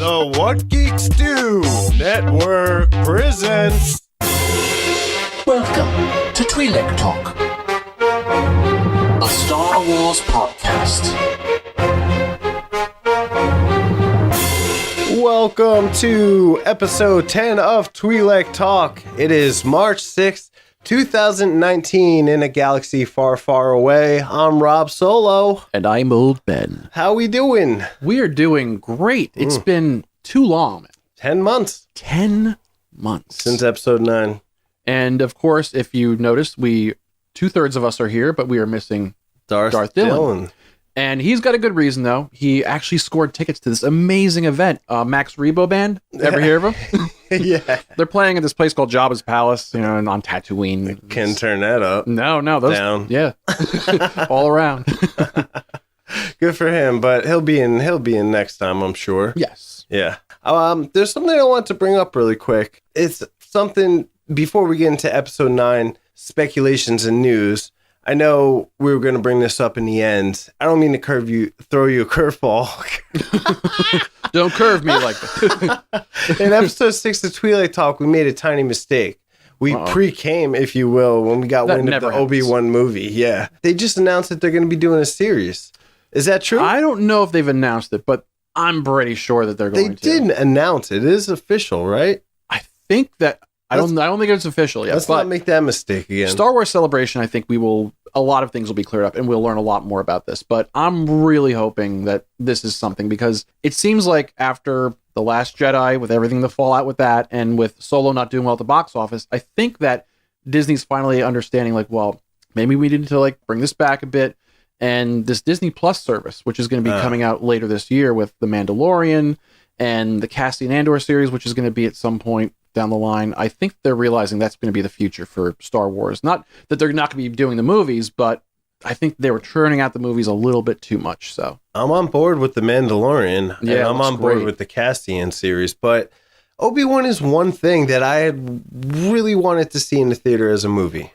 The What Geeks Do Network presents. Welcome to Twi'lek Talk, a Star Wars podcast. Welcome to episode 10 of Twi'lek Talk. It is March 6th, 2019, in a galaxy far, far away. I'm Rob Solo. And I'm Old Ben. How we doing? We are doing great. It's been too long. 10 months. 10 months. Since episode 9. And of course, if you noticed, two-thirds of us are here, but we are missing Darth Dillon. And he's got a good reason, though. He actually scored tickets to this amazing event. Max Rebo Band. Ever hear of him? Yeah. They're playing at this place called Jabba's Palace, and on Tatooine. Can turn that up. No, those down. Yeah. All around. Good for him, but he'll be in next time, I'm sure. Yes. Yeah. There's something I want to bring up really quick. It's something before we get into episode 9, speculations and news. I know we were going to bring this up in the end. I don't mean to throw you a curveball. Don't curve me like that. In episode 6 of Twi'lek Talk, we made a tiny mistake. We pre-came, if you will, when we got wind of the Obi-Wan movie. Yeah. They just announced that they're going to be doing a series. Is that true? I don't know if they've announced it, but I'm pretty sure that they're going to. They didn't announce it. It is official, right? I think that I don't think it's official yet. Let's not make that mistake again. Star Wars Celebration, I think a lot of things will be cleared up and we'll learn a lot more about this. But I'm really hoping that this is something, because it seems like after The Last Jedi, with everything the fallout with that, and with Solo not doing well at the box office, I think that Disney's finally understanding, like, well, maybe we need to bring this back a bit. And this Disney Plus service, which is going to be coming out later this year with The Mandalorian and the Cassian Andor series, which is going to be at some point down the line. I think they're realizing that's going to be the future for Star Wars. Not that they're not going to be doing the movies, but I think they were churning out the movies a little bit too much. So I'm on board with The Mandalorian. Yeah, and I'm on board with the Cassian series, but Obi-Wan is one thing that I had really wanted to see in the theater as a movie.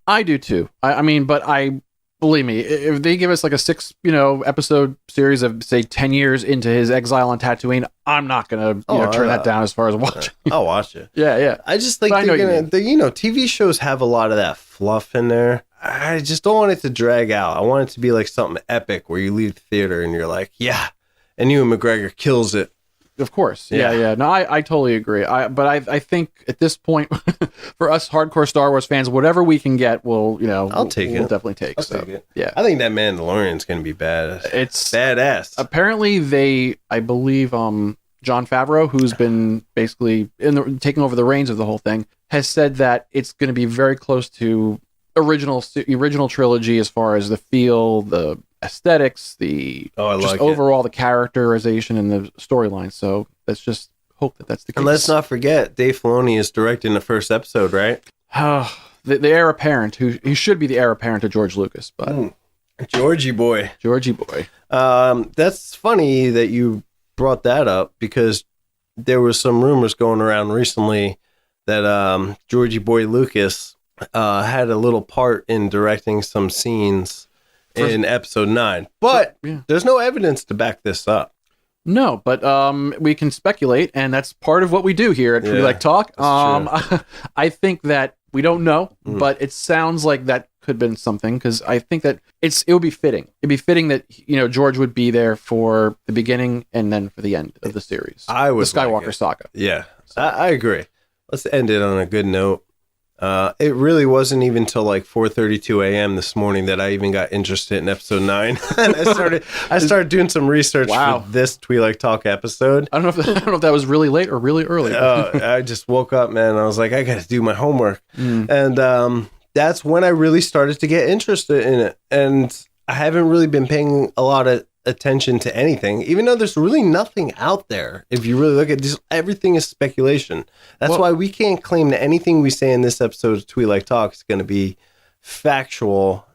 I do too. Believe me, if they give us a 6, episode series of, say, 10 years into his exile on Tatooine, I'm not gonna turn that down as far as watching. I'll watch it. Yeah. I just think TV shows have a lot of that fluff in there. I just don't want it to drag out. I want it to be like something epic where you leave the theater and you're like, yeah, and Ewan McGregor kills it. Of course. Yeah. No, I totally agree. But I think at this point, for us hardcore Star Wars fans, whatever we can get, I'll take it. We'll definitely take. Take it. Yeah. I think that Mandalorian's going to be badass. It's badass. Apparently I believe, Jon Favreau, who's been basically taking over the reins of the whole thing, has said that it's going to be very close to original trilogy as far as the feel, the aesthetics, the overall the characterization and the storyline. So let's just hope that that's the case. And let's not forget, Dave Filoni is directing the first episode, right? The heir apparent, he should be the heir apparent to George Lucas, but Georgie boy. That's funny that you brought that up, because there was some rumors going around recently that Georgie boy Lucas had a little part in directing some scenes in episode 9, but there's no evidence to back this up. No, but we can speculate, and that's part of what we do here at Twi'lek Talk. I think that we don't know, but it sounds like that could have been something, because I think that it would be fitting. It'd be fitting that George would be there for the beginning and then for the end of the series. The Skywalker saga. Yeah, so. I agree. Let's end it on a good note. It really wasn't even until 4:32 a.m. this morning that I even got interested in episode 9. And I started doing some research for this Twi'lek Talk episode. I don't know if that was really late or really early. I just woke up, man. I was like, I got to do my homework. And that's when I really started to get interested in it. And I haven't really been paying a lot of attention to anything, even though there's really nothing out there. If you really look at this, everything is speculation. That's why we can't claim that anything we say in this episode of Twi'lek Talk is going to be factual.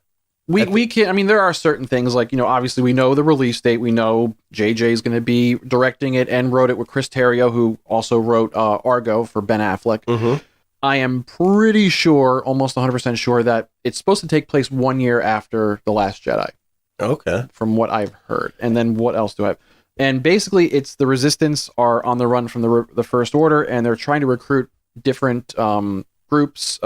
We can't. I mean, there are certain things obviously we know the release date. We know JJ is going to be directing it and wrote it with Chris Terrio, who also wrote Argo for Ben Affleck. I am pretty sure, almost 100% sure, that it's supposed to take place 1 year after The Last Jedi. Okay. From what I've heard. And then what else do I have? And basically, it's the Resistance are on the run from the First Order, and they're trying to recruit different groups,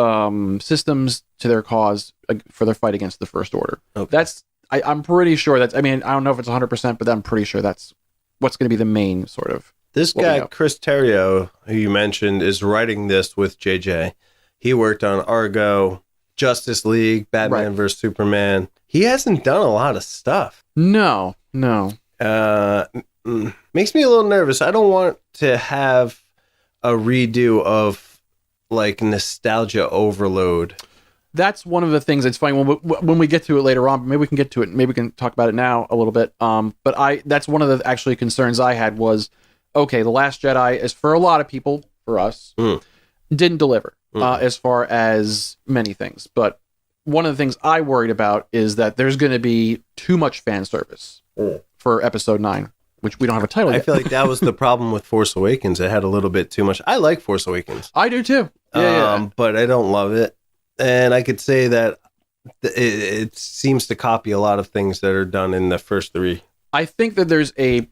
systems to their cause for their fight against the First Order. Okay. I'm pretty sure I don't know if it's 100%, but I'm pretty sure that's what's going to be the main sort of. This guy, Chris Terrio, who you mentioned, is writing this with JJ. He worked on Argo, Justice League, Batman vs. Superman. He hasn't done a lot of stuff. No. Makes me a little nervous. I don't want to have a redo of like nostalgia overload. That's one of the things that's funny when we get to it later on. Maybe we can get to it. Maybe we can talk about it now a little bit. But that's one of the actually concerns I had was, okay, The Last Jedi is for a lot of people, for us, didn't deliver as far as many things. But one of the things I worried about is that there's going to be too much fan service for Episode 9, which we don't have a title yet. I feel like that was the problem with Force Awakens. It had a little bit too much. I like Force Awakens. I do too. Yeah. But I don't love it. And I could say that it seems to copy a lot of things that are done in the first three. I think that there's a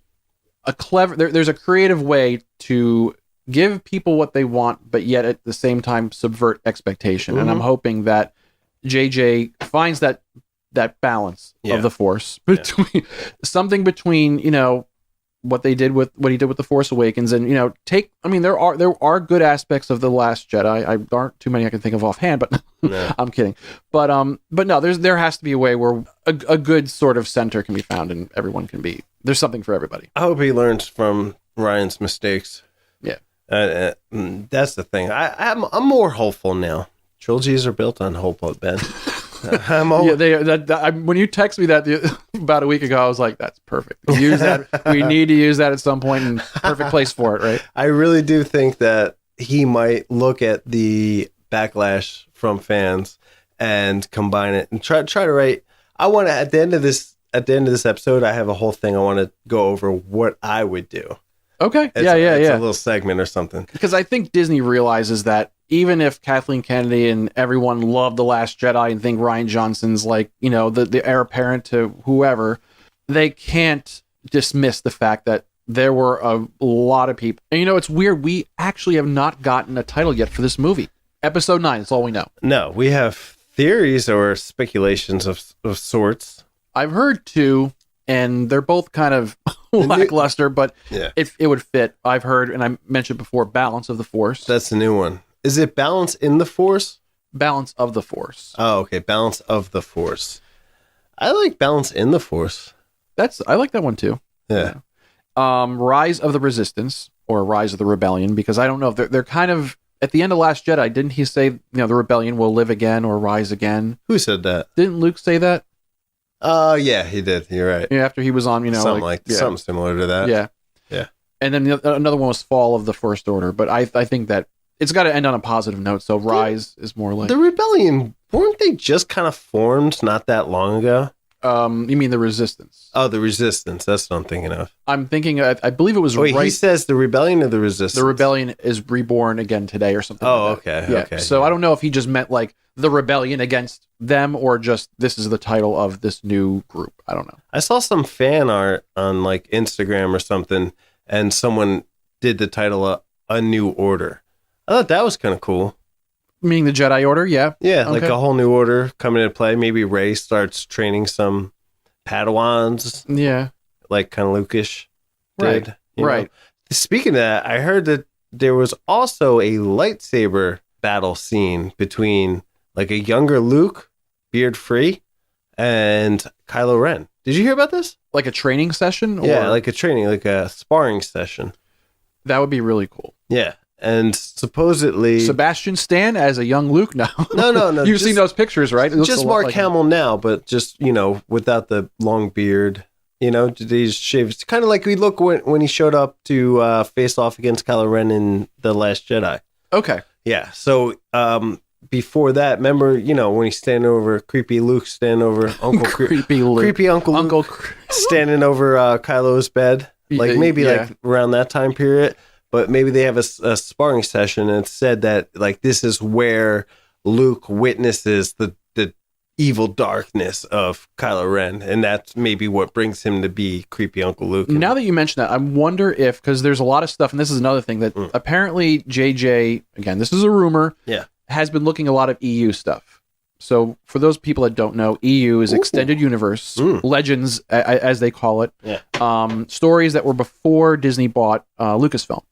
clever, there's a creative way to give people what they want, but yet at the same time subvert expectation. And I'm hoping that JJ finds that balance of the Force between something between, what he did with The Force Awakens, and there are good aspects of The Last Jedi. I aren't too many I can think of offhand, but I'm kidding. But no, there has to be a way where a good sort of center can be found, and everyone can be. There's something for everybody. I hope he learns from Ryan's mistakes. Yeah, that's the thing. I'm more hopeful now. Trilogies are built on hope, Ben. When you text me that about a week ago, I was like, "That's perfect. Use that. We need to use that at some point, and perfect place for it, right?" I really do think that he might look at the backlash from fans and combine it and try to write. I want to at the end of this episode, I have a whole thing. I want to go over what I would do. Okay. It's a little segment or something. Because I think Disney realizes that even if Kathleen Kennedy and everyone loved The Last Jedi and think Rian Johnson's like, the heir apparent to whoever, they can't dismiss the fact that there were a lot of people. And it's weird. We actually have not gotten a title yet for this movie. Episode 9, that's all we know. No, we have theories or speculations of sorts. I've heard 2, and they're both kind of lackluster, but it would fit. I've heard, and I mentioned before, Balance of the Force. That's the new one. Is it Balance in the Force? Balance of the Force. Oh, okay. Balance of the Force. I like Balance in the Force. I like that one too. Yeah. Rise of the Resistance or Rise of the Rebellion, because I don't know if they're kind of at the end of Last Jedi. Didn't he say the rebellion will live again or rise again? Who said that? Didn't Luke say that? Yeah, he did. You're right. Yeah, after he was on, something similar to that. Yeah. And then another one was Fall of the First Order, but I think that it's got to end on a positive note. So Rise is more like the rebellion. Weren't they just kind of formed not that long ago? You mean the Resistance? Oh, the Resistance. That's what I'm thinking of. I'm thinking. I believe it was. Wait, he says the rebellion or the Resistance. The rebellion is reborn again today, or something. Oh, like that. okay. Yeah. Okay. So I don't know if he just meant like the rebellion against them, or just this is the title of this new group. I don't know. I saw some fan art on like Instagram or something, and someone did the title A New Order. I thought that was kind of cool. Meaning the Jedi Order, yeah. Yeah, like a whole new order coming into play. Maybe Rey starts training some Padawans. Yeah. Like kind of Luke-ish did. Right. Speaking of that, I heard that there was also a lightsaber battle scene between like a younger Luke, beard free, and Kylo Ren. Did you hear about this? Like a training session? Or? Yeah, like a sparring session. That would be really cool. Yeah. And supposedly Sebastian Stan as a young Luke now. No. You've seen those pictures, right? Just Mark Hamill now, but just, without the long beard. He's shaved. It's kind of like we look when he showed up to face off against Kylo Ren in The Last Jedi. Okay. Yeah. So before that, remember, when he's standing over creepy Luke, standing over Uncle creepy Luke. Creepy Uncle Luke standing over Kylo's bed, like maybe like around that time period. But maybe they have a sparring session, and it's said that like this is where Luke witnesses the evil darkness of Kylo Ren, and that's maybe what brings him to be creepy Uncle Luke. Now that you mention that, I wonder if, because there's a lot of stuff, and this is another thing that apparently JJ, again, this is a rumor, has been looking a lot of EU stuff. So for those people that don't know, EU is Extended Universe, Legends, as they call it, stories that were before Disney bought Lucasfilm.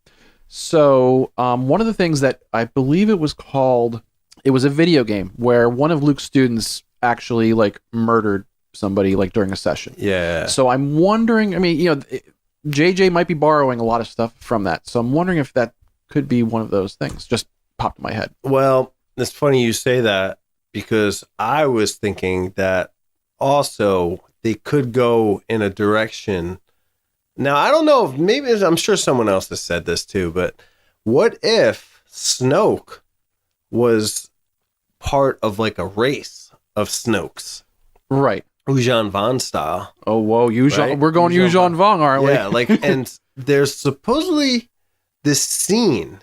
So one of the things that I believe it was a video game where one of Luke's students actually like murdered somebody like during a session. Yeah. So I'm wondering, I mean, you know, JJ might be borrowing a lot of stuff from that. So I'm wondering if that could be one of those things. Just popped in my head. Well, it's funny you say that, because I was thinking that also they could go in a direction. Now, I don't know if maybe, I'm sure someone else has said this too, but what if Snoke was part of like a race of Snokes? Right. Yuuzhan Vong style. Oh, whoa. Right? We're going Yuuzhan Vong, aren't we? Yeah, like, and there's supposedly this scene,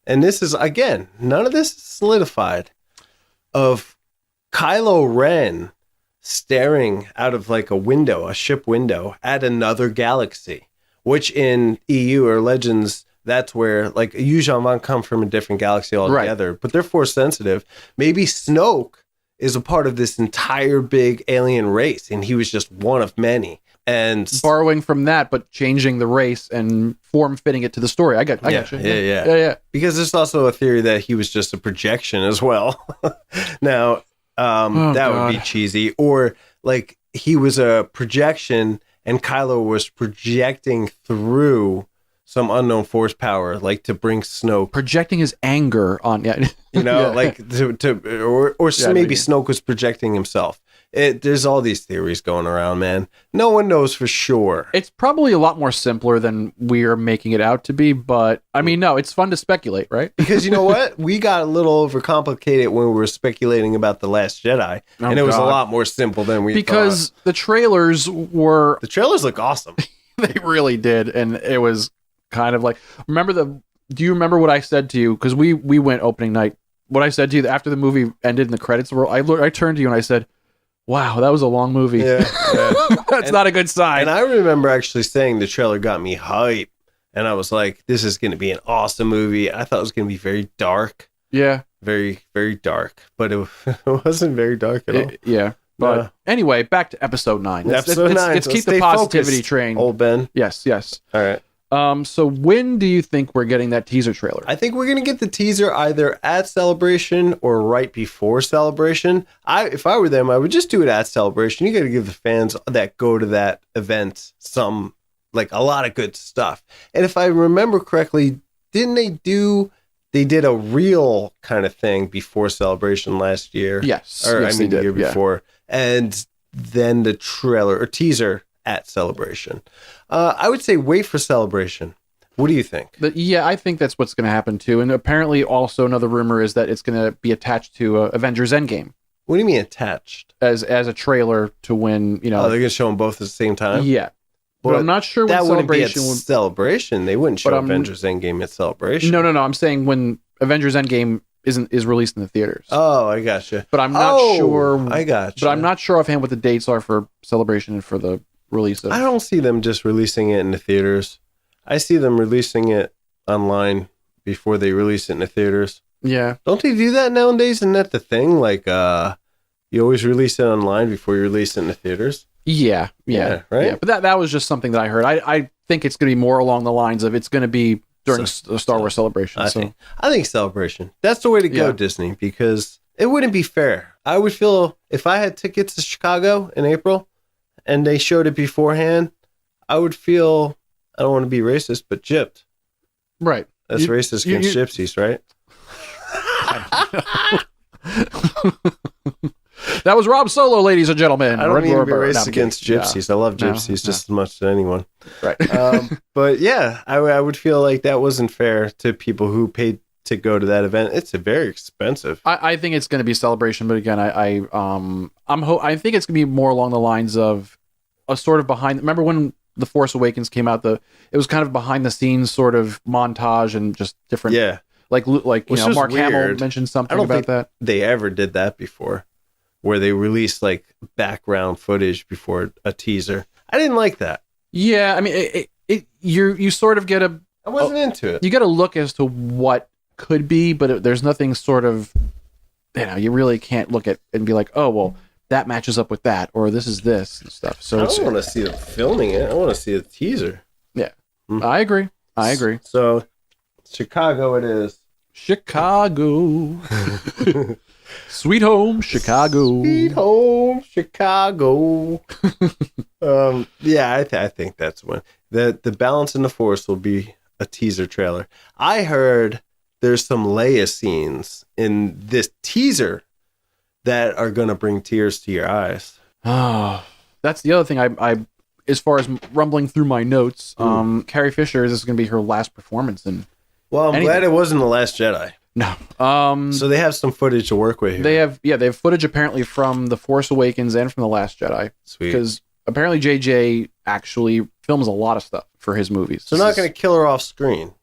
and this is, again, none of this is solidified, of Kylo Ren staring out of like a ship window at another galaxy, which in EU or Legends, that's where like Yuuzhan Vong come from a different galaxy altogether, but they're force sensitive. Maybe Snoke is a part of this entire big alien race, and he was just one of many. And borrowing from that, but changing the race and form fitting it to the story. I got you. Yeah. Because there's also a theory that he was just a projection as well. Now, that would be cheesy. Or like he was a projection and Kylo was projecting through some unknown force power, like to bring Snoke, projecting his anger on, you know, like maybe Snoke was projecting himself. There's all these theories going around, man. No one knows for sure. It's probably a lot more simpler than we're making it out to be, but I mean, no, it's fun to speculate, right? Because you know what? We got a little overcomplicated when we were speculating about The Last Jedi, and it was a lot more simple than we thought. Because the trailers look awesome. They really did, and it was kind of like, do you remember what I said to you? Because we went opening night. What I said to you after the movie ended and the credits were, I turned to you and I said, wow, that was a long movie. Yeah. That's not a good sign. And I remember actually saying the trailer got me hype. And I was like, this is going to be an awesome movie. I thought it was going to be very dark. Yeah. Very, very dark. But it wasn't very dark at all. Yeah. But anyway, back to episode 9. Let's keep the positivity train. Old Ben. Yes. All right. So when do you think we're getting that teaser trailer? I think we're going to get the teaser either at Celebration or right before Celebration. If I were them, I would just do it at Celebration. You got to give the fans that go to that event a lot of good stuff. And if I remember correctly, didn't they did a real kind of thing before Celebration last year? Yes. Or the year before. And then the trailer or teaser at Celebration. I would say wait for Celebration. What do you think? I think that's what's going to happen too. And apparently also another rumor is that it's going to be attached to Avengers Endgame. What do you mean attached? As a trailer to when, they're going to show them both at the same time? Yeah. But I'm not sure when that Celebration would be at Celebration. They wouldn't show Avengers Endgame at Celebration. No. I'm saying when Avengers Endgame is released in the theaters. Oh, I gotcha. But I'm not sure. I gotcha. But I'm not sure offhand what the dates are for Celebration and for the release of. I don't see them just releasing it in the theaters. I see them releasing it online before they release it in the theaters. Yeah. Don't they do that nowadays? Isn't that the thing? Like, you always release it online before you release it in the theaters? Yeah. Right? Yeah. But that was just something that I heard. I think it's going to be more along the lines of it's going to be during the Star Wars Celebration. I think Celebration. That's the way to go, Disney, because it wouldn't be fair. I would feel if I had tickets to Chicago in April and they showed it beforehand, I would feel, I don't want to be racist, but gypped. Right. That's racist against gypsies, right? That was Rob Solo, ladies and gentlemen. I don't need to be racist against gypsies. Yeah. I love gypsies just as much as anyone. Right. But yeah, I would feel like that wasn't fair to people who paid to go to that event. It's very expensive. I think it's going to be Celebration, but again, I think it's going to be more along the lines of a sort of behind. Remember when The Force Awakens came out? It was kind of behind the scenes sort of montage and just different. Yeah. Like Mark Hamill mentioned something about that. They ever did that before. where they released like background footage before a teaser. I didn't like that. Yeah, I mean, you sort of get I wasn't into it. You get a look as to what could be, but there's nothing sort of, you really can't look at and be like, oh, well, that matches up with that, or this is this and stuff. So I don't want to see them filming it. I want to see the teaser. Yeah, I agree. So, Chicago it is. Chicago. Sweet home, Chicago. Sweet home, Chicago. Yeah, I think that's when the Balance in the Force will be a teaser trailer. I heard there's some Leia scenes in this teaser that are going to bring tears to your eyes. Oh, that's the other thing. I as far as rumbling through my notes, Carrie Fisher, this is going to be her last performance in. Well, I'm glad it wasn't The Last Jedi. No. So they have some footage to work with here. They have footage apparently from The Force Awakens and from The Last Jedi. Sweet. Because apparently JJ actually films a lot of stuff for his movies. So they're not going to kill her off screen.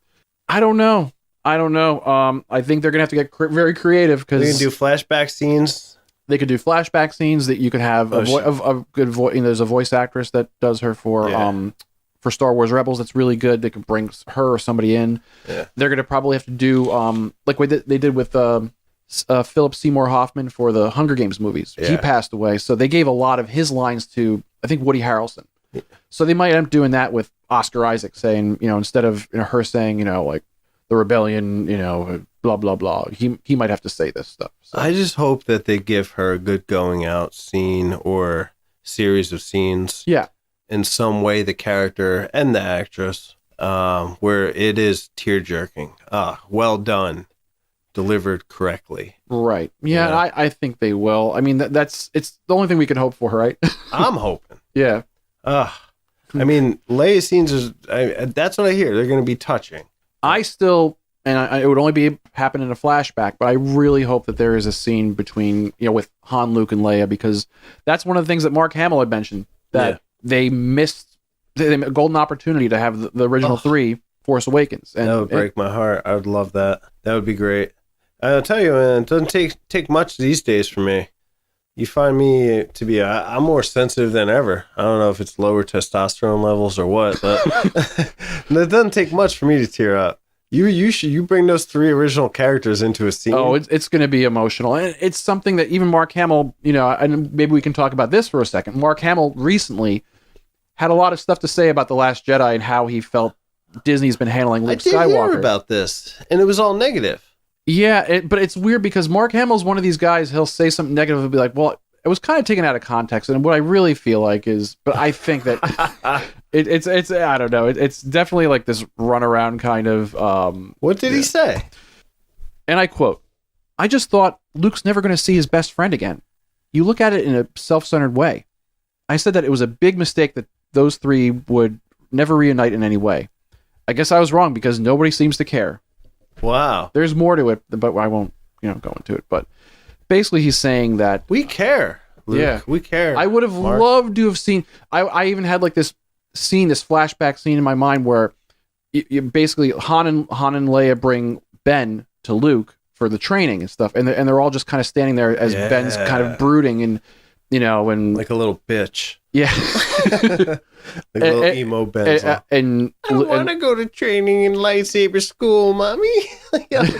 I don't know. I think they're going to have to get very creative because they can do flashback scenes. They could do flashback scenes that you could have a good voice. There's a voice actress that does her for Star Wars Rebels. That's really good. They could bring her or somebody in. Yeah. They're going to probably have to do like what they did with Philip Seymour Hoffman for the Hunger Games movies. Yeah. He passed away, so they gave a lot of his lines to I think Woody Harrelson. Yeah. So they might end up doing that with Oscar Isaac saying, instead of her saying, like the rebellion, blah blah blah. He might have to say this stuff. So. I just hope that they give her a good going out scene or series of scenes. Yeah. In some way, the character and the actress, where it is tear jerking. Well done, delivered correctly. Right. Yeah. I think they will. I mean, it's the only thing we can hope for, right? I'm hoping. Yeah. I mean, Leia scenes that's what I hear. They're going to be touching. I still, and it would only happen in a flashback, but I really hope that there is a scene between, with Han, Luke, and Leia, because that's one of the things that Mark Hamill had mentioned, that they missed a golden opportunity to have the original three Force Awakens. And that would break my heart. I would love that. That would be great. I'll tell you, man, it doesn't take much these days for me. You find me to be, I'm more sensitive than ever. I don't know if it's lower testosterone levels or what, but it doesn't take much for me to tear up. You bring those three original characters into a scene. Oh, it's going to be emotional. And it's something that even Mark Hamill, and maybe we can talk about this for a second. Mark Hamill recently had a lot of stuff to say about The Last Jedi and how he felt Disney's been handling Luke Skywalker. I did hear about this, and it was all negative. Yeah, but it's weird because Mark Hamill's one of these guys, he'll say something negative and be like, well, it was kind of taken out of context. And what I really feel like is, but I think that it's I don't know. It's definitely like this runaround kind of. What did he say? And I quote, "I just thought Luke's never going to see his best friend again. You look at it in a self-centered way. I said that it was a big mistake that those three would never reunite in any way. I guess I was wrong because nobody seems to care." Wow. There's more to it, but I won't, go into it. But basically, he's saying that we care. Luke. Yeah, we care. I would have loved to have seen. I even had like this flashback scene in my mind where you basically Han and Leia bring Ben to Luke for the training and stuff, and they're all just kind of standing there as Ben's kind of brooding and and like a little bitch. Yeah. Like little emo Ben. And I want to go to training in lightsaber school, mommy.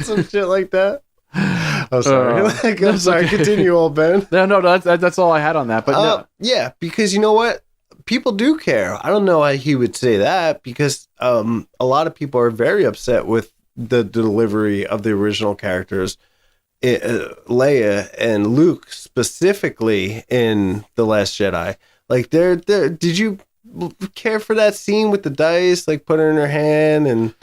Some shit like that. I'm sorry. I'm sorry. Okay. Continue, old Ben. No, that's all I had on that. But yeah, because you know what? People do care. I don't know why he would say that because a lot of people are very upset with the delivery of the original characters, Leia and Luke specifically in The Last Jedi. Like, did you care for that scene with the dice, like put her in her hand? And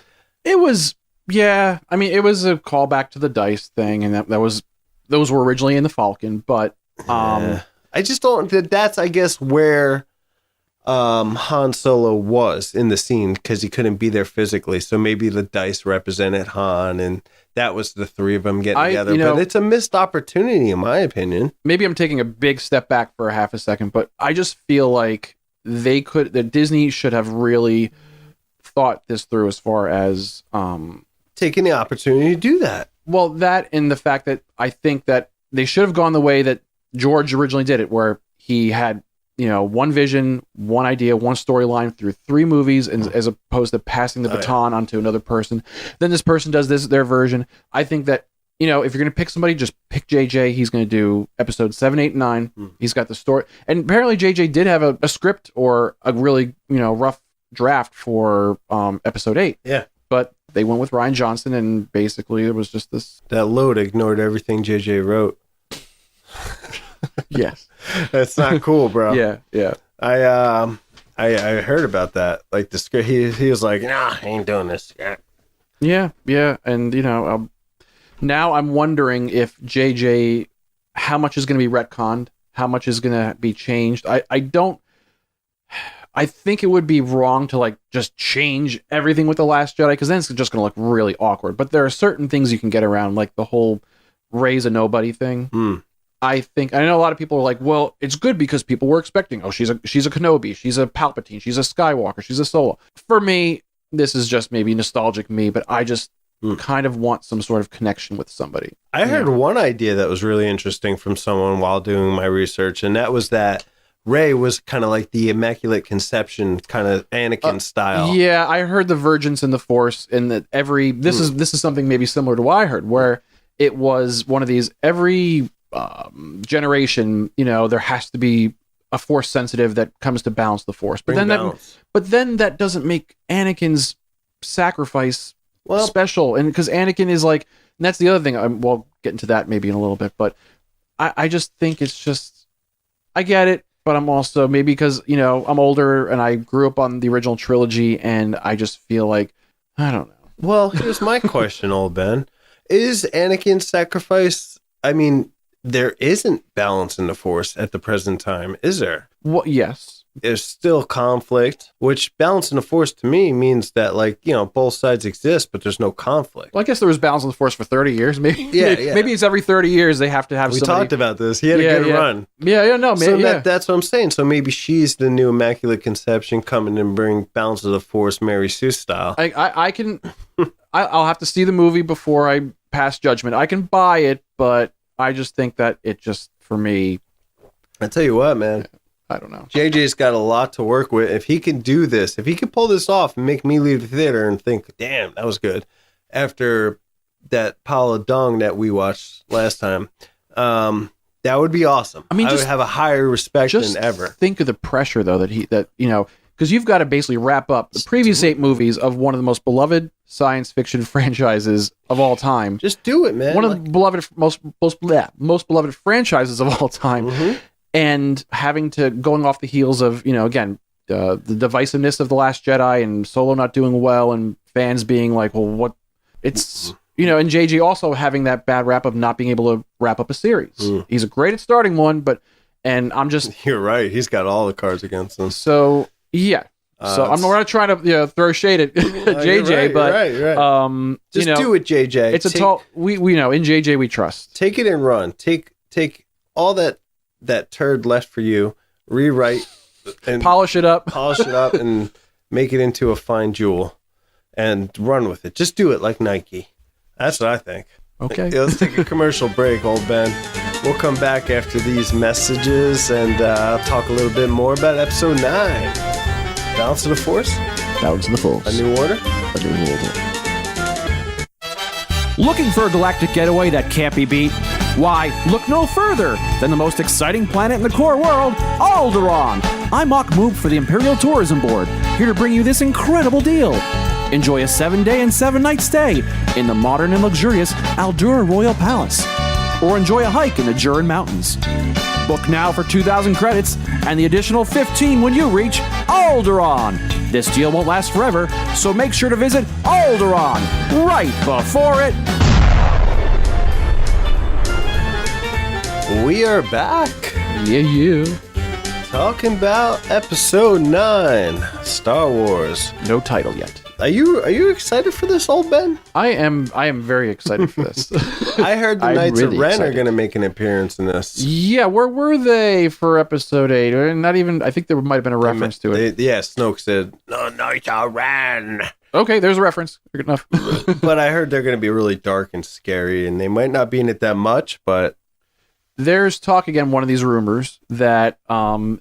it was, yeah. I mean, it was a callback to the dice thing, and those were originally in the Falcon. But I just don't. That's I guess where Han Solo was in the scene because he couldn't be there physically. So maybe the dice represented Han, and that was the three of them getting together. But it's a missed opportunity, in my opinion. Maybe I'm taking a big step back for a half a second, but I just feel like that Disney should have really thought this through as far as taking the opportunity to do that. Well, that and the fact that I think that they should have gone the way that George originally did it, where he had, one vision, one idea, one storyline through 3 movies, and as opposed to passing the baton onto another person. Then this person does their version. I think that, if you're going to pick somebody, just pick JJ. He's going to do episodes 7, 8, and 9. He's got the story. And apparently JJ did have a script or a really, rough draft for episode 8. Yeah. But they went with Ryan Johnson, and basically it was just this. That load ignored everything JJ wrote. Yes. That's not cool, bro. Yeah. I heard about that. Like the script, he was like, nah, I ain't doing this. Yeah. And, now I'm wondering if JJ, how much is going to be retconned? How much is going to be changed? I think it would be wrong to just change everything with The Last Jedi, because then it's just going to look really awkward. But there are certain things you can get around, like the whole Rey's a nobody thing. I know a lot of people are like, well, it's good because people were expecting, she's a Kenobi, she's a Palpatine, she's a Skywalker, she's a Solo. For me, this is just maybe nostalgic me, but I just kind of want some sort of connection with somebody. I heard one idea that was really interesting from someone while doing my research, and that was that Rey was kind of like the Immaculate Conception, kind of Anakin style. Yeah, I heard the Virgins in the Force, and that this is something maybe similar to what I heard, where it was one of these every generation, there has to be a Force sensitive that comes to balance the Force. But then that doesn't make Anakin's sacrifice special, and because Anakin is and that's the other thing. We'll get into that maybe in a little bit, but I just think it's just, I get it, but I'm also maybe because I'm older and I grew up on the original trilogy, and I just feel like I don't know. Well, here's my question, old Ben: is Anakin's sacrifice? I mean, there isn't balance in the Force at the present time, is there? Well, yes. There's still conflict, which balance in the Force to me means that, both sides exist, but there's no conflict. Well, I guess there was balance in the Force for 30 years. Maybe, yeah. Maybe it's every 30 years they have to have somebody. We talked about this. He had a good run. Yeah, no, maybe. So that's what I'm saying. So maybe she's the new Immaculate Conception coming and bring balance of the Force, Mary Sue style. I can, I'll have to see the movie before I pass judgment. I can buy it, but I just think that it just, for me. I tell you what, man. I don't know. JJ's got a lot to work with. If he can do this, if he can pull this off and make me leave the theater and think, damn, that was good, after that pile of dung that we watched last time, that would be awesome. I would have a higher respect than ever. Think of the pressure, though, because you've got to basically wrap up the previous 8 movies of one of the most beloved science fiction franchises of all time. Just do it, man. One of the most beloved franchises of all time. Mm-hmm. And having to, going off the heels of, again, the divisiveness of The Last Jedi and Solo not doing well and fans being like, well, what? It's, and JJ also having that bad rap of not being able to wrap up a series. He's great at starting one, and I'm just... You're right. He's got all the cards against him. So, yeah. So I'm not trying to throw shade at JJ, but... Just do it, JJ. It's we know, in JJ we trust. Take it and run. Take all that turd left for you, rewrite and polish it up and make it into a fine jewel and run with it. Just do it like Nike. That's what I think. Okay. Let's take a commercial break, old Ben. We'll come back after these messages and talk a little bit more about episode 9. Balance of the Force? Balance of the Force. A New Order? A New Order. Looking for a galactic getaway that can't be beat? Why, look no further than the most exciting planet in the core world, Alderaan. I'm Mock Moob for the Imperial Tourism Board, here to bring you this incredible deal. Enjoy a 7-day and 7-night stay in the modern and luxurious Aldura Royal Palace, or enjoy a hike in the Jurin Mountains. Book now for 2,000 credits and the additional 15 when you reach Alderaan. This deal won't last forever, so make sure to visit Alderaan right before it. We are back. Yeah. Talking about episode 9, Star Wars. No title yet. Are you excited for this, old Ben? I am very excited for this. I heard the Knights really of Ren excited. are going to make an appearance in this. Yeah, where were they for episode 8? Not even, I think there might have been a reference to it. Snoke said, "No, Knights of Ren." Okay, there's a reference. Good enough. But I heard they're going to be really dark and scary, and they might not be in it that much, but There's talk again, one of these rumors that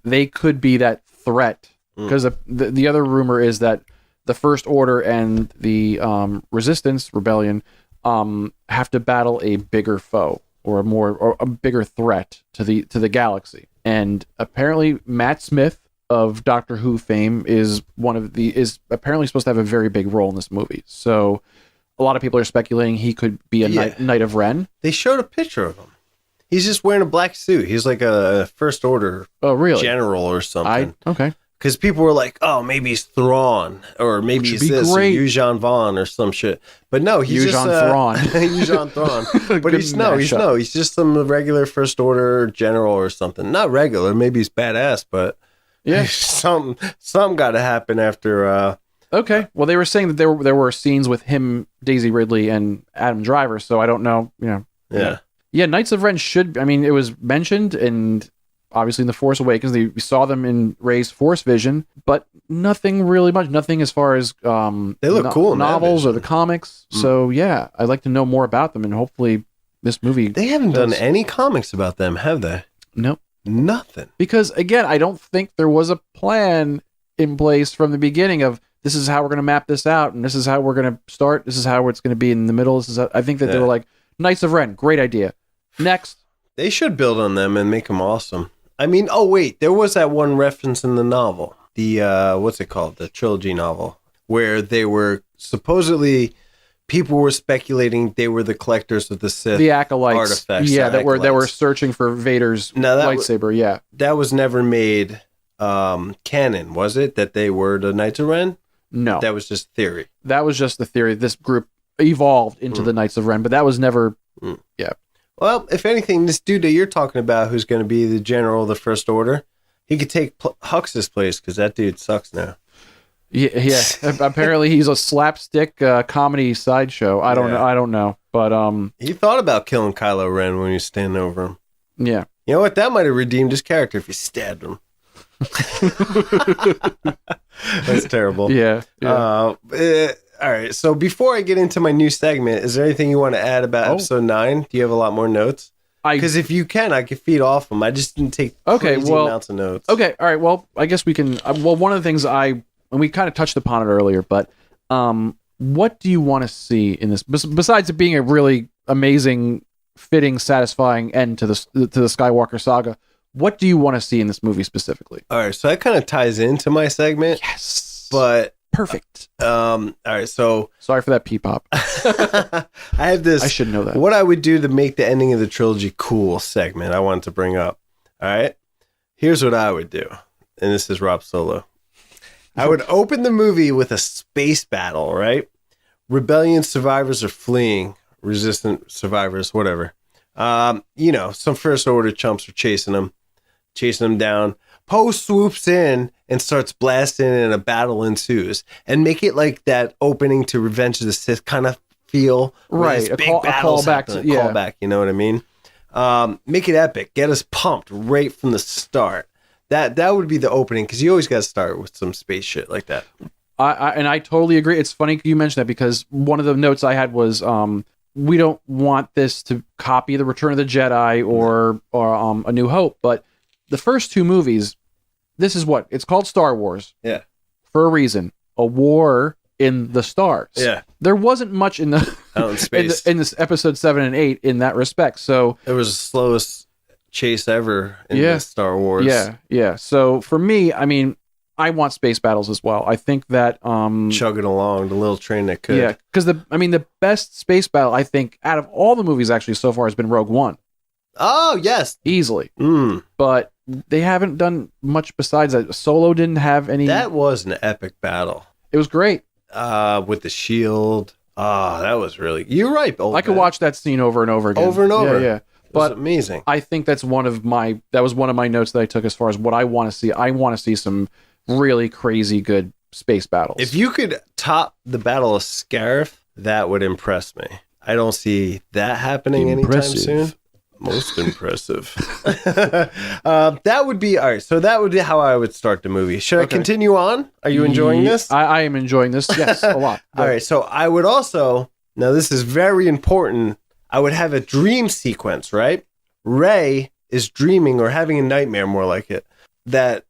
they could be that threat, because the other rumor is that the First Order and the Resistance Rebellion have to battle a bigger foe or a bigger threat to the galaxy. And apparently Matt Smith of Doctor Who fame is apparently supposed to have a very big role in this movie. So a lot of people are speculating he could be a Knight of Ren. They showed a picture of him. He's just wearing a black suit. He's like a First Order general or something. Okay. Because people were like, oh, maybe he's Thrawn, or maybe he's this, great. Or Yuuzhan Vaughn, or some shit. But no, he's just Thrawn. Yuuzhan Thrawn. But he's just some regular First Order general or something. Not regular, maybe he's badass, but yeah, something got to happen after. Okay, well, they were saying that there were scenes with him, Daisy Ridley, and Adam Driver. So I don't know, Yeah, Knights of Ren should. I mean, it was mentioned and. Obviously, in The Force Awakens, we saw them in Rey's Force Vision, but nothing really much. Nothing as far as they look cool in novels or the comics. So yeah, I'd like to know more about them, and hopefully, this movie. They haven't done any comics about them, have they? Nope, nothing. Because again, I don't think there was a plan in place from the beginning of this is how we're going to map this out, and this is how we're going to start. This is how it's going to be in the middle. I think that they were like Knights of Ren, great idea. Next, they should build on them and make them awesome. I mean, oh wait, there was that one reference in the novel, the what's it called, the trilogy novel, where they were supposedly people were speculating they were the collectors of the Sith, the acolytes, artifacts, that were searching for Vader's lightsaber. That was never made canon, was it? That they were the Knights of Ren? No, that was just theory. That was just the theory. This group evolved into the Knights of Ren, but that was never. Yeah. Well, if anything, this dude that you're talking about, who's going to be the general of the First Order, he could take Hux's place because that dude sucks now. Yeah. Apparently, he's a slapstick comedy sideshow. I don't know, but he thought about killing Kylo Ren when he was standing over him. Yeah. You know what? That might have redeemed his character if he stabbed him. That's terrible. Yeah. All right, so before I get into my new segment, is there anything you want to add about episode 9? Do you have a lot more notes? Because if you can, I can feed off them. I just didn't take crazy amounts of notes. Okay, all right. Well, I guess we can. One of the things and we kind of touched upon it earlier, but what do you want to see in this? Besides it being a really amazing, fitting, satisfying end to the Skywalker saga, what do you want to see in this movie specifically? All right, so that kind of ties into my segment. Yes, but. Perfect. All right, so sorry for that pee pop. I have this. I should know that. What I would do to make the ending of the trilogy cool segment I wanted to bring up. All right, here's what I would do, and this is Rob Solo. I would open the movie with a space battle. Right, rebellion survivors are fleeing, resistant survivors, whatever. Some First Order chumps are chasing them down. Poe swoops in and starts blasting, and a battle ensues. And make it like that opening to Revenge of the Sith kind of feel. Right, a callback, you know what I mean? Make it epic. Get us pumped right from the start. That would be the opening, because you always got to start with some space shit like that. I totally agree. It's funny you mentioned that, because one of the notes I had was we don't want this to copy the Return of the Jedi or A New Hope, but the first two movies, this is what it's called, Star Wars. Yeah. For a reason. A war in the stars. Yeah. There wasn't much in the out in space in this episode 7 and 8 in that respect. So it was the slowest chase ever in the Star Wars. Yeah. So for me, I mean, I want space battles as well. I think that chugging along the little train that could. Yeah, because the best space battle I think out of all the movies actually so far has been Rogue One. Oh yes, easily. But they haven't done much besides that. Solo didn't have any. That was an epic battle. It was great. With the shield. That was really. You're right. I could watch that scene over and over again. Over and over. Yeah. But amazing. I think that was one of my notes that I took as far as what I want to see. I want to see some really crazy good space battles. If you could top the Battle of Scarif, that would impress me. I don't see that happening anytime soon. Most impressive. That would be all right. So that would be how I would start the movie. Should I continue on? Are you enjoying this? I am enjoying this. Yes, a lot. All right. So I would also, now this is very important, I would have a dream sequence, right? Rey is dreaming or having a nightmare, more like it, that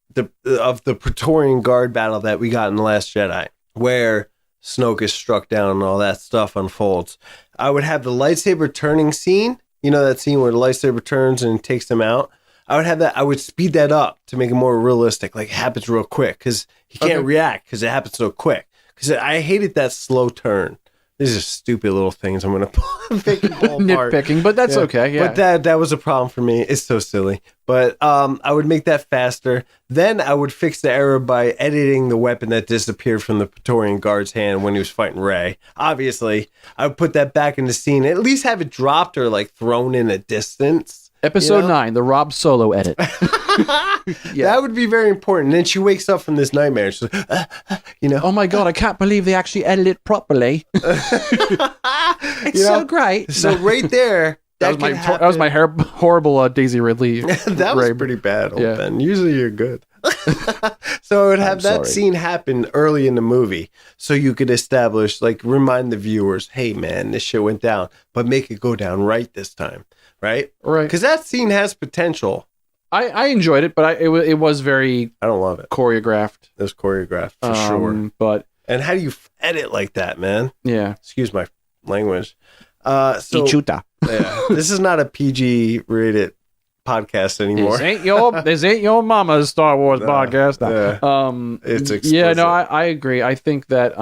of the Praetorian Guard battle that we got in The Last Jedi, where Snoke is struck down and all that stuff unfolds. I would have the lightsaber turning scene. You know that scene where the lightsaber turns and takes them out? I would have that. I would speed that up to make it more realistic, like it happens real quick, because he can't react because it happens so quick. Because I hated that slow turn. These are stupid little things I'm going to pick and pull apart. Nitpicking, but that's okay. Yeah. But that was a problem for me. It's so silly. But I would make that faster. Then I would fix the error by editing the weapon that disappeared from the Praetorian Guard's hand when he was fighting Rey. Obviously, I would put that back in the scene. At least have it dropped or like thrown in a distance. Episode 9, the Rob Solo edit. That would be very important. And then she wakes up from this nightmare. She's like, Oh my God, I can't believe they actually edited it properly. It's so great. So right there, that was my horrible Daisy Ridley. That was pretty bad, Ben. Usually you're good. So I would have that scene happen early in the movie so you could establish, like, remind the viewers, hey, man, this shit went down, but make it go down right this time. Right? Because that scene has potential. I enjoyed it, but it was very... I don't love it. Choreographed. It was choreographed, for sure. And how do you edit like that, man? Yeah. Excuse my language. Ichuta. Yeah, this is not a PG-rated podcast anymore. This ain't your mama's Star Wars podcast. It's explicit. Yeah, no, I agree. I think that...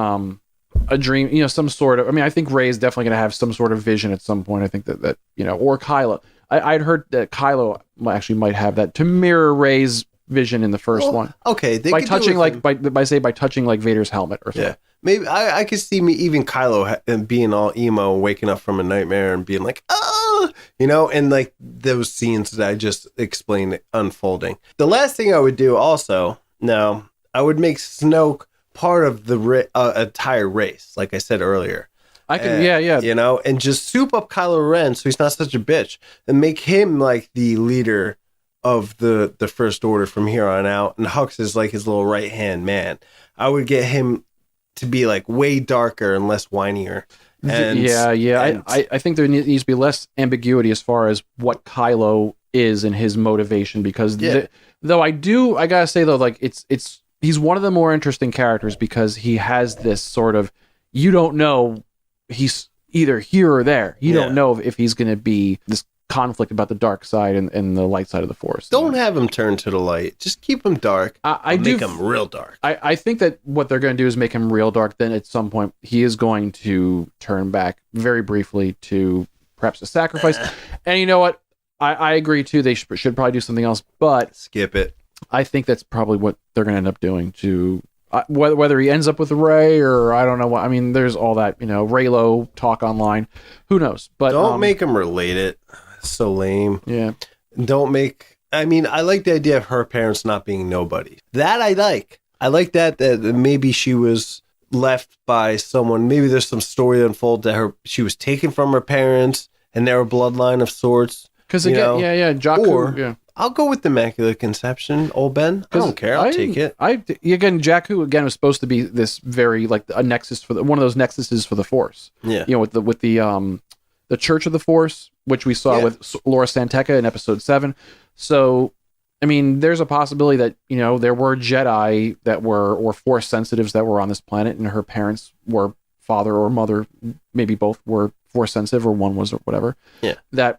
a dream, some sort of, I think Rey is definitely going to have some sort of vision at some point. I think that or Kylo. I'd heard that Kylo actually might have that to mirror Rey's vision in the first one. Okay. By touching by touching like Vader's helmet or something. Yeah. Maybe I could see me even Kylo being all emo, waking up from a nightmare and being like, oh, and like those scenes that I just explained unfolding. The last thing I would do also, I would make Snoke part of the entire race, like I said earlier. I can, and just soup up Kylo Ren so he's not such a bitch, and make him like the leader of the First Order from here on out, and Hux is like his little right hand man. I would get him to be like way darker and less whinier. I think there needs to be less ambiguity as far as what Kylo is and his motivation, because though I gotta say though, like he's one of the more interesting characters because he has this sort of, you don't know, he's either here or there. You don't know if he's going to be this conflict about the dark side and the light side of the Force. Don't have him turn to the light. Just keep him dark. Make him real dark. I think that what they're going to do is make him real dark. Then at some point, he is going to turn back very briefly to perhaps a sacrifice. And you know what? I agree too. They should probably do something else, but... Skip it. I think that's probably what they're going to end up doing to whether he ends up with Rey or I don't know what. There's all that, Reylo talk online. Who knows? But don't make him related. So lame. Yeah. Don't make. I like the idea of her parents not being nobody. That I like. I like that maybe she was left by someone. Maybe there's some story that unfolds that she was taken from her parents and they're a bloodline of sorts. Because again, Jakku. I'll go with the Immaculate Conception, old Ben. I don't care. I'll take it. Jakku was supposed to be this very like a nexus for one of those nexuses for the Force. Yeah. With the Church of the Force, which we saw with Laura Santeca in Episode 7. So, there's a possibility that there were Jedi that were or Force sensitives that were on this planet, and her parents were father or mother, maybe both were Force sensitive, or one was, or whatever. Yeah.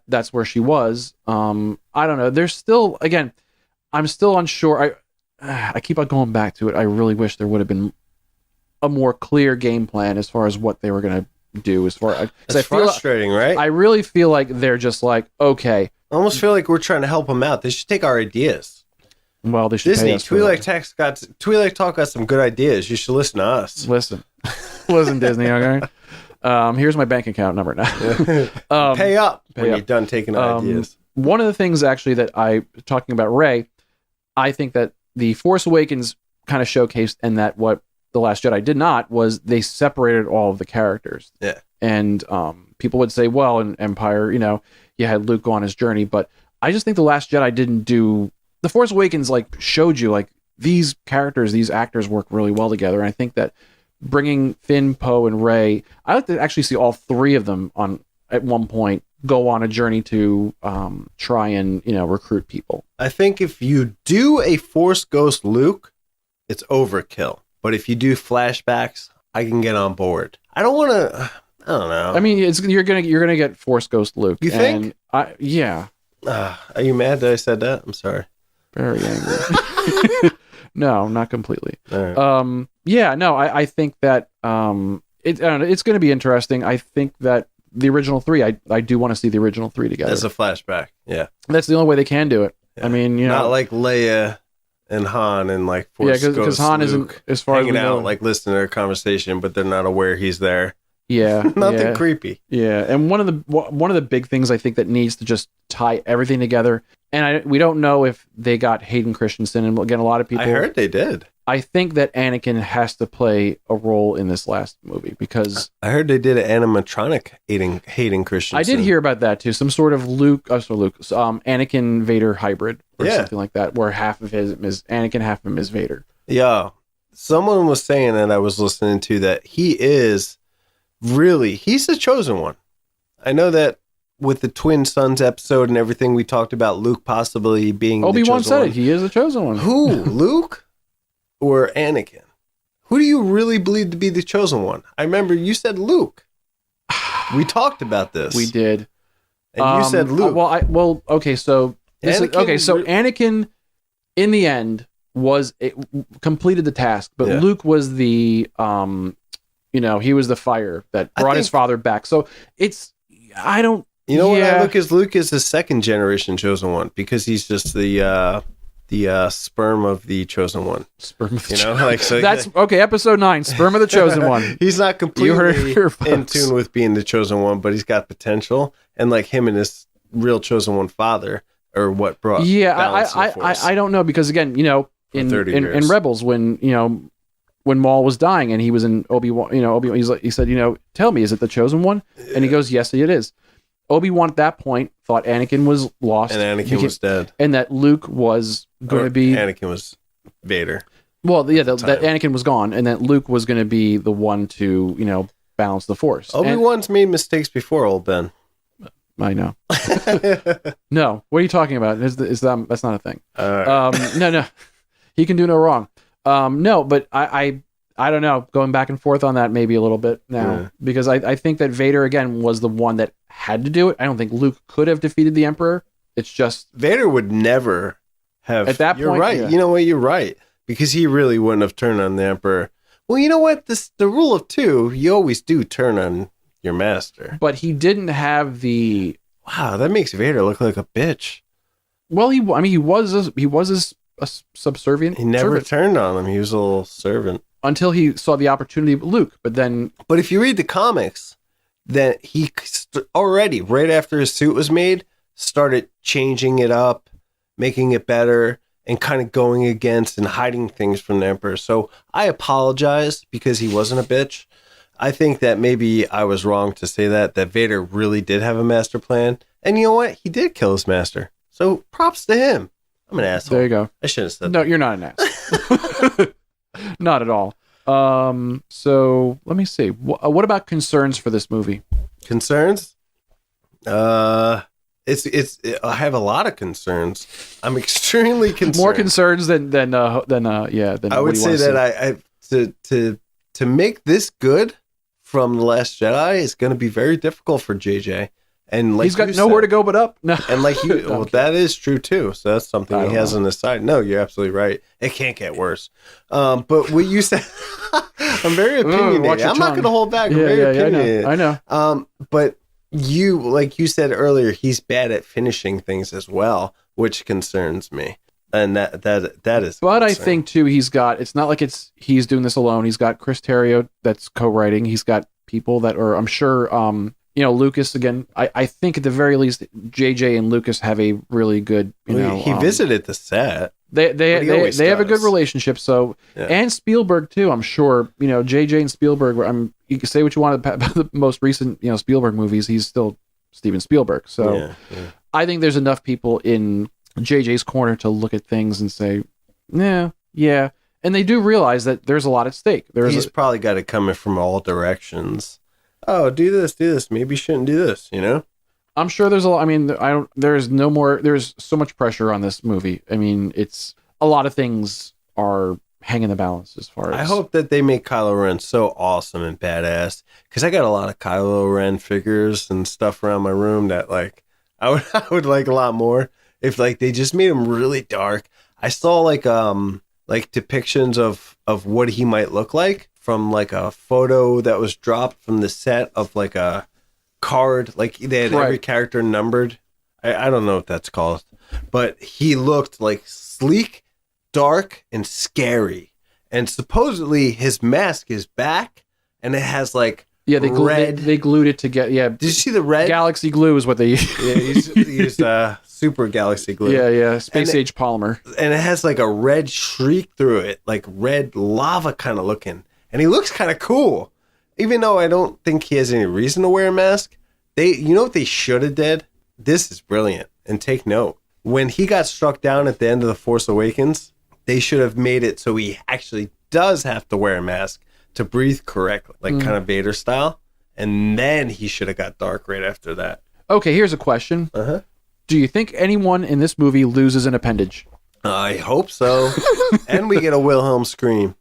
That's where she was. I don't know. There's still, again, I'm still unsure. I keep on going back to it. I really wish there would have been a more clear game plan as far as what they were going to do. It's frustrating, right? I really feel like they're just like, okay. I almost feel like we're trying to help them out. They should take our ideas. Well, they should. Disney, Twi'lek Talk got some good ideas. You should listen to us. Listen, Disney. Okay. Here's my bank account number now. Pay up when you're done taking ideas. One of the things actually that talking about Rey, I think that the Force Awakens kind of showcased, and that what The Last Jedi did not, was they separated all of the characters. Yeah. And people would say, well, in Empire, you had Luke go on his journey, but I just think The Last Jedi didn't do... The Force Awakens showed you these characters, these actors work really well together, and I think that bringing Finn, Poe, and Rey, I like to actually see all three of them at one point go on a journey to try and recruit people. I think if you do a Force Ghost Luke, it's overkill. But if you do flashbacks, I can get on board. I don't want to. I don't know. I mean, you're gonna get Force Ghost Luke. You think? Yeah. Are you mad that I said that? I'm sorry. Very angry. No, not completely. Right. Yeah, no, I think that I don't know, it's going to be interesting. I think that the original three, I do want to see the original three together. As a flashback, yeah. That's the only way they can do it. Yeah. I mean, not like Leia and Han and like Force Ghost because Han Luke isn't, as far as we hanging know, out, like listening to their conversation, but they're not aware he's there. Yeah, Nothing creepy. Yeah, and one of the big things I think that needs to just tie everything together, and we don't know if they got Hayden Christensen, and again, a lot of people. I heard they did. I think that Anakin has to play a role in this last movie because I heard they did an animatronic Hayden Christensen. I did hear about that too. Some sort of Anakin Vader hybrid or something like that, where half of him is Anakin, half of him is Vader. Yeah, someone was saying that I was listening to that he's the chosen one. I know that with the Twin Sons episode and everything, we talked about Luke possibly being Obi-Wan the chosen one. said it. He is the chosen one. Who, Luke or Anakin? Who do you really believe to be the chosen one? I remember you said Luke. We talked about this. We did. And you said Luke. Okay. So Anakin, in the end, completed the task, but Luke was the he was the fire that brought his father back. So what I look as Luke is the second generation chosen one because he's just the sperm of the chosen one. Sperm of the so that's okay. Episode 9, sperm of the chosen one. He's not completely in tune with being the chosen one, but he's got potential. And like him and his real chosen one father are what brought. I don't know because again, in Rebels when Maul was dying and he was in Obi-Wan, he said, tell me, is it the chosen one? And he goes, yes, it is. Obi-Wan at that point thought Anakin was lost. And Anakin was dead. And that Luke was going to be... Anakin was Vader. Well, yeah, that Anakin was gone and that Luke was going to be the one to, balance the Force. Obi-Wan's made mistakes before, old Ben. I know. No, what are you talking about? That's not a thing. No. He can do no wrong. No, but I don't know. Going back and forth on that maybe a little bit now because I think that Vader again was the one that had to do it. I don't think Luke could have defeated the Emperor. It's just Vader would never have. At that point, you're right. Yeah. You know what? You're right because he really wouldn't have turned on the Emperor. Well, you know what? The rule of two, you always do turn on your master. But he didn't have the. Wow, that makes Vader look like a bitch. Well, he was a subservient. He never servant. turned on him. He was a little servant Until he saw the opportunity with Luke, but if you read the comics, then he already, right after his suit was made, started changing it up, making it better, and kind of going against and hiding things from the Emperor. So I apologize because he wasn't a bitch. I think that maybe I was wrong to say that Vader really did have a master plan. And you know what? He did kill his master. So props to him. I'm an asshole. There you go. I shouldn't have said that. No, that. you're not an ass. Not at all. So let me see. What about concerns for this movie? Concerns? I have a lot of concerns. I'm extremely concerned. More concerns than I would say that to make this good from The Last Jedi is going to be very difficult for JJ. And like he's got nowhere to go but up. No. And like that is true too. So that's something he has on his side. No, you're absolutely right. It can't get worse. But what you said, I'm very opinionated. I'm not going to hold back. I'm very opinionated. I know. But like you said earlier, he's bad at finishing things as well, which concerns me. And that is. But I think too, it's not like he's doing this alone. He's got Chris Terrio that's co-writing. He's got people that are, I'm sure, Lucas again. I think at the very least, JJ and Lucas have a really good. He visited the set. They have a good relationship. So and Spielberg too. I'm sure JJ and Spielberg. You can say what you want about the most recent Spielberg movies. He's still Steven Spielberg. So I think there's enough people in JJ's corner to look at things and say, yeah, and they do realize that there's a lot at stake. He's probably got it coming from all directions. Oh, do this. Maybe you shouldn't do this, I'm sure there's a lot. I mean, there's so much pressure on this movie. I mean, it's a lot of things are hanging the balance as far as. I hope that they make Kylo Ren so awesome and badass, because I got a lot of Kylo Ren figures and stuff around my room that like I would like a lot more if like they just made him really dark. I saw like depictions of what he might look like from like a photo that was dropped from the set of like a card, like they had every character numbered. I don't know what that's called, but he looked like sleek, dark, and scary. And supposedly his mask is back, and it has like they glued it together. Yeah, did you see the red? Galaxy glue is what they use. Yeah, use super galaxy glue. Yeah, space age polymer. And it has like a red streak through it, like red lava kind of looking. And he looks kind of cool, even though I don't think he has any reason to wear a mask. You know what they should have did? This is brilliant, and take note. When he got struck down at the end of The Force Awakens, they should have made it so he actually does have to wear a mask to breathe correctly, like kind of Vader style. And then he should have got dark right after that. Okay, here's a question. Do you think anyone in this movie loses an appendage? I hope so. And we get a Wilhelm scream.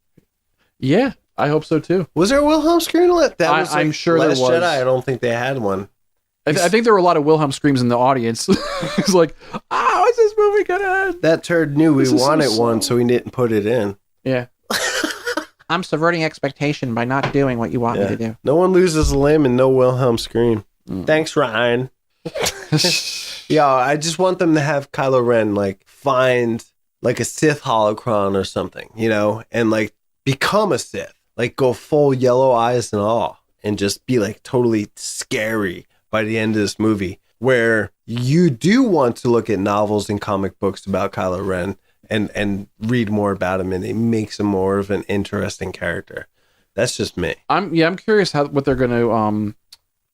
Yeah, I hope so too. Was there a Wilhelm scream? I'm sure Last there was. Jedi, I don't think they had one. I think there were a lot of Wilhelm screams in the audience. It's like, what's this movie gonna end? That turd knew we wanted one, so he didn't put it in. Yeah. I'm subverting expectation by not doing what you want me to do. No one loses a limb and no Wilhelm scream. Thanks, Ryan. Yeah, I just want them to have Kylo Ren like find like a Sith holocron or something, you know, and like become a Sith, like go full yellow eyes and all, and just be like totally scary by the end of this movie, where you do want to look at novels and comic books about Kylo Ren and read more about him, and it makes him more of an interesting character. That's just me. I'm curious what they're going to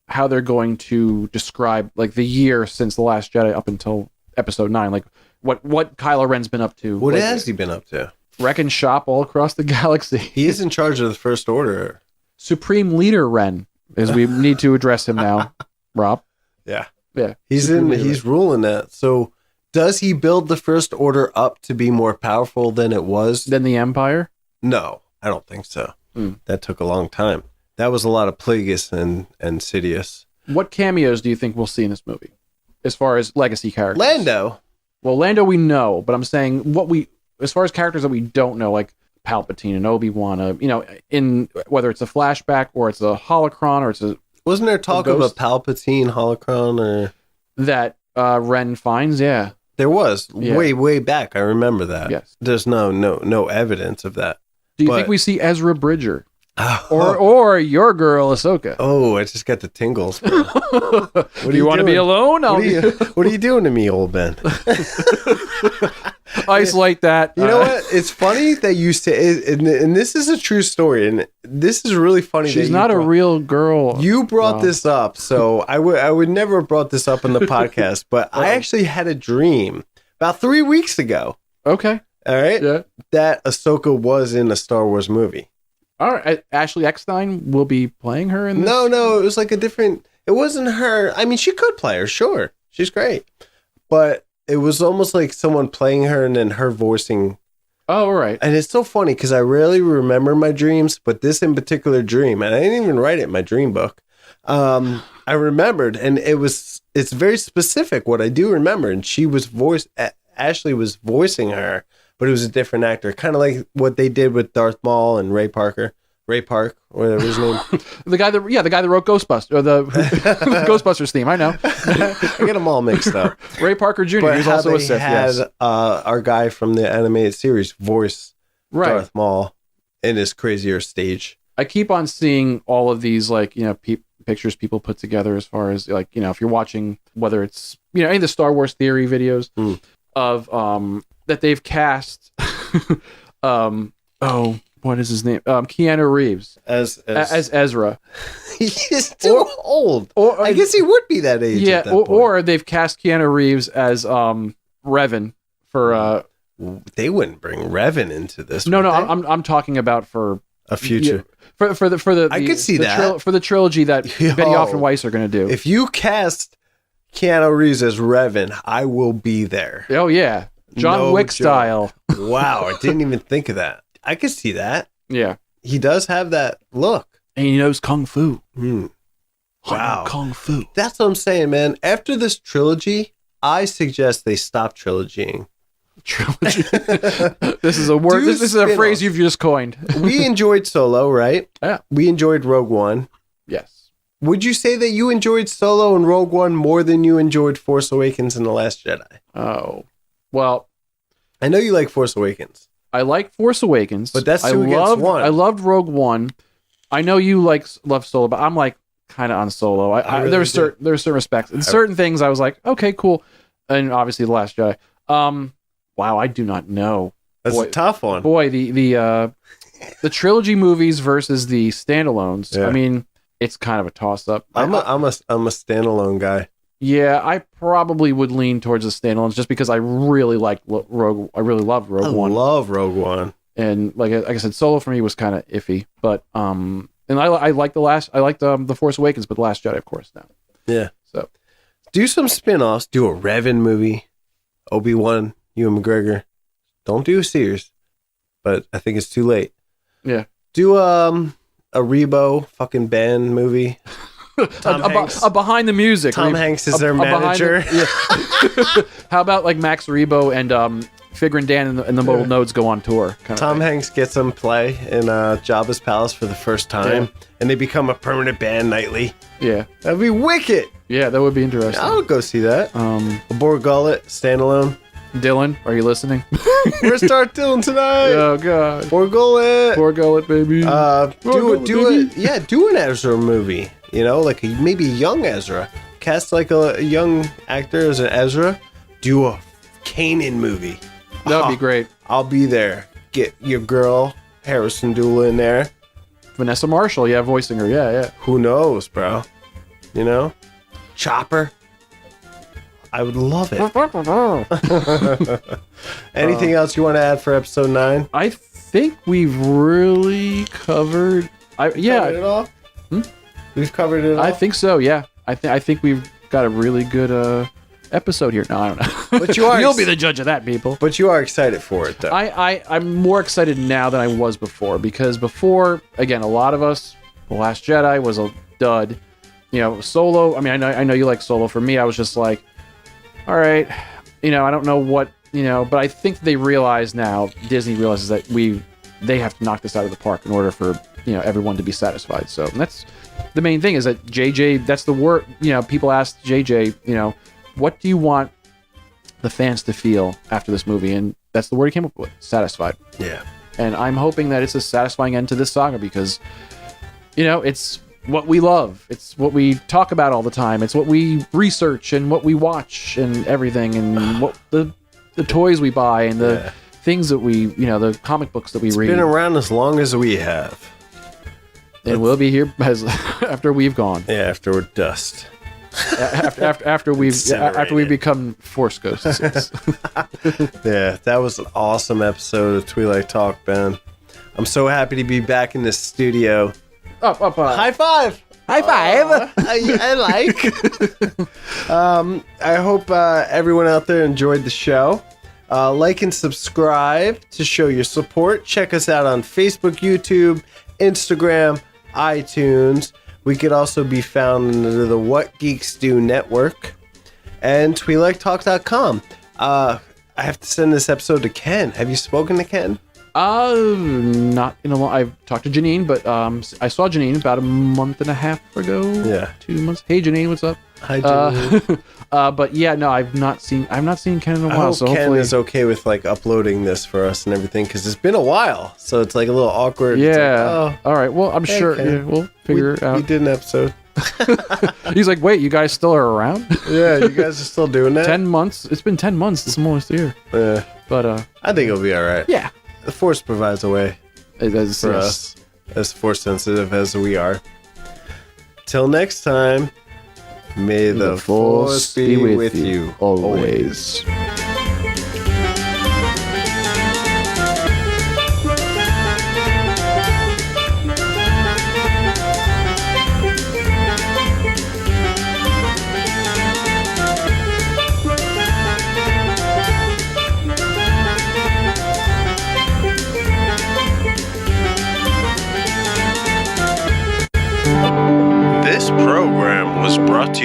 how they're going to describe like the year since The Last Jedi up until Episode 9, like what Kylo Ren's been up to. What has he been up to? Wrecking shop all across the galaxy. He is in charge of the First Order. Supreme Leader Ren, as we need to address him now, Rob. Yeah. He's ruling that. So does he build the First Order up to be more powerful than it was? Than the Empire? No, I don't think so. That took a long time. That was a lot of Plagueis and Sidious. What cameos do you think we'll see in this movie, as far as legacy characters? Lando. Well, Lando we know, but I'm saying as far as characters that we don't know, like Palpatine and Obi-Wan, in whether it's a flashback or it's a holocron or it's a... Wasn't there talk of a Palpatine holocron or... That Ren finds, yeah. There was, way back. I remember that. Yes. There's no evidence of that. Do you think we see Ezra Bridger? Or your girl Ahsoka? Oh, I just got the tingles. Bro. What do you want to be alone? What are you doing to me, old Ben? Isolate that. You know what? It's funny that you say, and this is a true story, and this is really funny. She's not a real girl. You brought this up, so I would never have brought this up in the podcast, but I actually had a dream about 3 weeks ago. Okay. All right. Yeah. That Ahsoka was in a Star Wars movie. All right. Ashley Eckstein will be playing her in this? No, it was like it wasn't her. I mean, she could play her, sure. She's great. But it was almost like someone playing her and then her voicing. Oh, all right. And it's so funny because I rarely remember my dreams, but this in particular dream, and I didn't even write it in my dream book. I remembered, and it's very specific what I do remember. And Ashley was voicing her, but it was a different actor, kind of like what they did with Darth Maul and Ray Park, whatever his name. the guy that wrote Ghostbusters, or the Ghostbusters theme. I know. I get them all mixed up. Ray Parker Jr. But He's also a Sith. Had our guy from the animated series voice Darth Maul in his crazier stage. I keep on seeing all of these pictures people put together as far as if you're watching, whether it's any of the Star Wars theory videos of that they've cast what is his name? Keanu Reeves as Ezra. He's too old. Or I guess he would be that age. Yeah, at that point. Or they've cast Keanu Reeves as Revan for. They wouldn't bring Revan into this. No, I'm talking about for a future. For the I could see that for the trilogy that Benioff and Weiss are going to do. If you cast Keanu Reeves as Revan, I will be there. Oh yeah, John No Wick joke. style. Wow, I didn't even think of that. I could see that. Yeah, He does have that look. and he knows kung fu. Wow. Kung fu. That's what I'm saying, man. After this trilogy, I suggest they stop trilogying. Trilogy. This is a word. Do This is a spin-off. phrase you've just coined. We enjoyed Solo, right? Yeah. We enjoyed Rogue One. Yes. Would you say that you enjoyed Solo and Rogue One more than you enjoyed Force Awakens and The Last Jedi? Oh, well, I know you like Force Awakens. I like Force Awakens, But that's I two against loved, one. I loved Rogue One. I know you love Solo, but I'm like kind of on Solo. I really there's certain respects and certain things I was like, okay, cool, and obviously The Last Jedi. Wow, I do not know. That's a tough one. Boy, the trilogy movies versus the standalones. Yeah. I mean, it's kind of a toss up. I'm a standalone guy. Yeah, I probably would lean towards the standalones just because I really liked Rogue. I really loved Rogue One. I love Rogue One. And like I said, Solo for me was kind of iffy, but and I liked the Force Awakens, but The Last Jedi, of course, now. Yeah. So Do some spin-offs. Do a Revan movie. Obi-Wan, Ewan McGregor. Don't do Sears, but I think it's too late. yeah, Do a Rebo fucking band movie. Tom Hanks. a behind the music. Tom Hanks is their manager. How about like Max Rebo and Figure and Dan and the Mobile Nodes go on tour? Tom Hanks gets them play in Jabba's palace for the first time, and they become a permanent band nightly. Yeah, That'd be wicked. yeah, that would be interesting. I'll go see that. A Boar Gullet standalone. Dylan, are you listening? We're start Dylan tonight. Oh god, Boar Gullet. poor Gullet, baby. Do an Ezra movie. You know, like maybe a young Ezra. Cast like a young actor as an Ezra. Do a Kanan movie. That would be great. I'll be there. Get your girl Harrison Dula in there. Vanessa Marshall, yeah, voicing her. Yeah. Who knows, bro? You know, Chopper. I would love it. Anything else you want to add for episode 9? I think we've really covered. Covered it all? We've covered it all. I think so. Yeah, I think we've got a really good episode here. No, I don't know. But you are You'll be the judge of that, people. But you are excited for it, though. I'm more excited now than I was before, because before, again, a lot of us, The Last Jedi was a dud. You know, Solo. I mean, I know you like Solo. For me, I was just like, all right, you know, I don't know what, you know, but I think they realize now. Disney realizes that they have to knock this out of the park in order for, you know, everyone to be satisfied. So that's the main thing, is that JJ. That's the word. You know, people ask JJ, you know, what do you want the fans to feel after this movie? And that's the word he came up with: satisfied. Yeah. And I'm hoping that it's a satisfying end to this saga, because, you know, it's what we love. It's what we talk about all the time. It's what we research and what we watch and everything, and what the toys we buy and the things that we, you know, the comic books that we read. It's been around as long as we have. And we'll be here after we've gone. Yeah, after we're dust. after we've become Force ghosts. Yeah, that was an awesome episode of Twi'lek Talk, Ben. I'm so happy to be back in this studio. Up. High five! High five! I like. I hope everyone out there enjoyed the show. Like and subscribe to show your support. Check us out on Facebook, YouTube, Instagram, iTunes. We could also be found under the What Geeks Do network and Twi'lekTalk.com. I have to send this episode to Ken. Have you spoken to Ken? Not in a long. I've talked to Janine, but I saw Janine about a month and a half ago. Yeah, 2 months. Hey, Janine, what's up? Hi, Janine. But yeah, no, I've not seen Ken in a while. I hope so Ken hopefully is okay with like uploading this for us and everything, because it's been a while, so it's like a little awkward. Yeah. It's like, All right. Well, I'm hey, sure Ken. we'll figure it out. We did an episode. He's like, wait, you guys still are around? Yeah, you guys are still doing that. 10 months. It's been 10 months. It's almost a year. Yeah, But I think it'll be all right. yeah. The Force provides a way for us, as Force sensitive as we are. Till next time, may the Force be with you always.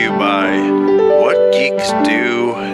you by What Geeks Do